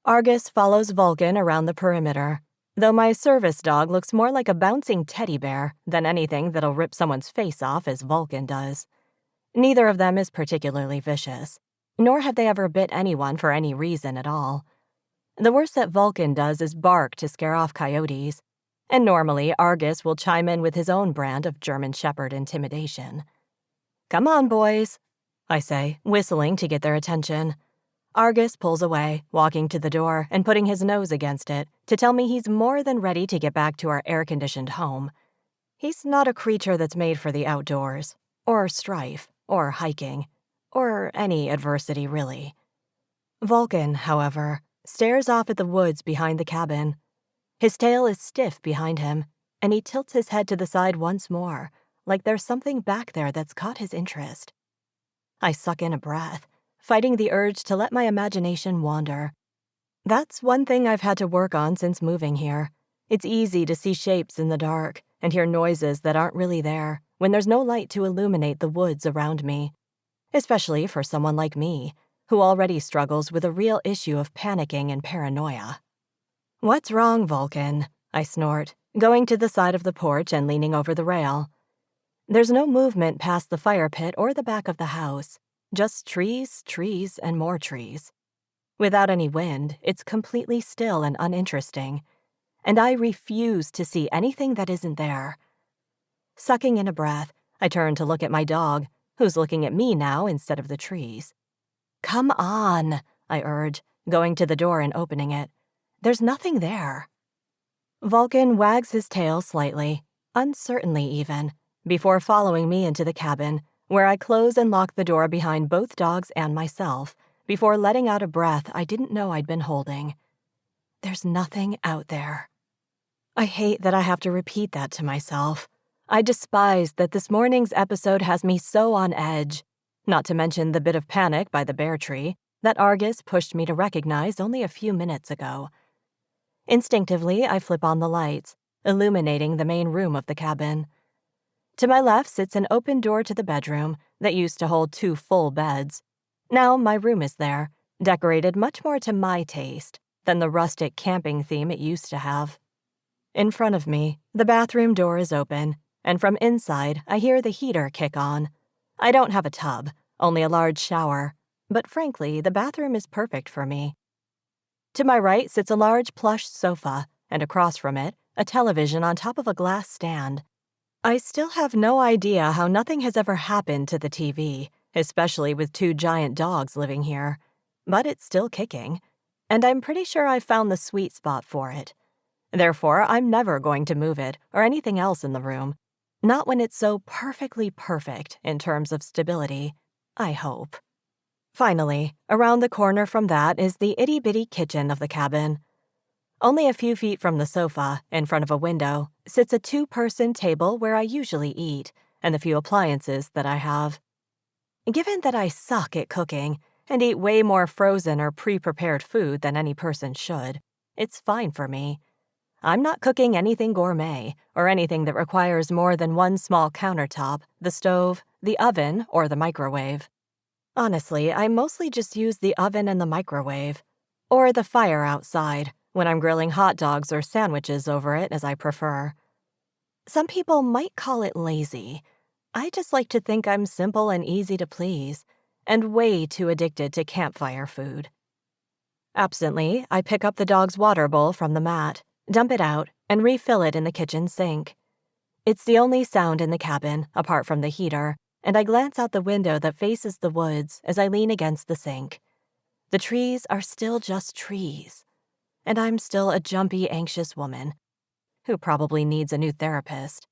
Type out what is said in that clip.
Argus follows Vulcan around the perimeter, though my service dog looks more like a bouncing teddy bear than anything that'll rip someone's face off as Vulcan does. Neither of them is particularly vicious, nor have they ever bit anyone for any reason at all. The worst that Vulcan does is bark to scare off coyotes, and normally Argus will chime in with his own brand of German Shepherd intimidation. "Come on, boys," I say, whistling to get their attention. Argus pulls away, walking to the door and putting his nose against it to tell me he's more than ready to get back to our air-conditioned home. He's not a creature that's made for the outdoors, or strife, or hiking, or any adversity, really. Vulcan, however, stares off at the woods behind the cabin. His tail is stiff behind him, and he tilts his head to the side once more, like there's something back there that's caught his interest. I suck in a breath, fighting the urge to let my imagination wander. That's one thing I've had to work on since moving here. It's easy to see shapes in the dark and hear noises that aren't really there when there's no light to illuminate the woods around me, especially for someone like me, who already struggles with a real issue of panicking and paranoia. "What's wrong, Vulcan?" I snort, going to the side of the porch and leaning over the rail. There's no movement past the fire pit or the back of the house, just trees, trees, and more trees. Without any wind, it's completely still and uninteresting, and I refuse to see anything that isn't there. Sucking in a breath, I turn to look at my dog, who's looking at me now instead of the trees. "Come on," I urge, going to the door and opening it. "There's nothing there." Vulcan wags his tail slightly, uncertainly even, before following me into the cabin, where I close and lock the door behind both dogs and myself, before letting out a breath I didn't know I'd been holding. There's nothing out there. I hate that I have to repeat that to myself. I despise that this morning's episode has me so on edge, not to mention the bit of panic by the bear tree that Argus pushed me to recognize only a few minutes ago. Instinctively, I flip on the lights, illuminating the main room of the cabin. To my left sits an open door to the bedroom that used to hold 2 full beds. Now my room is there, decorated much more to my taste than the rustic camping theme it used to have. In front of me, the bathroom door is open, and from inside, I hear the heater kick on. I don't have a tub, only a large shower, but frankly, the bathroom is perfect for me. To my right sits a large plush sofa, and across from it, a television on top of a glass stand. I still have no idea how nothing has ever happened to the TV, especially with 2 giant dogs living here, but it's still kicking, and I'm pretty sure I've found the sweet spot for it. Therefore, I'm never going to move it or anything else in the room, not when it's so perfectly perfect in terms of stability, I hope. Finally, around the corner from that is the itty-bitty kitchen of the cabin. Only a few feet from the sofa, in front of a window, sits a 2-person table where I usually eat, and the few appliances that I have. Given that I suck at cooking and eat way more frozen or pre-prepared food than any person should, it's fine for me. I'm not cooking anything gourmet or anything that requires more than 1 small countertop, the stove, the oven, or the microwave. Honestly, I mostly just use the oven and the microwave, or the fire outside, when I'm grilling hot dogs or sandwiches over it, as I prefer. Some people might call it lazy. I just like to think I'm simple and easy to please, and way too addicted to campfire food. Absently, I pick up the dog's water bowl from the mat, dump it out, and refill it in the kitchen sink. It's the only sound in the cabin, apart from the heater, and I glance out the window that faces the woods as I lean against the sink. The trees are still just trees, and I'm still a jumpy, anxious woman who probably needs a new therapist.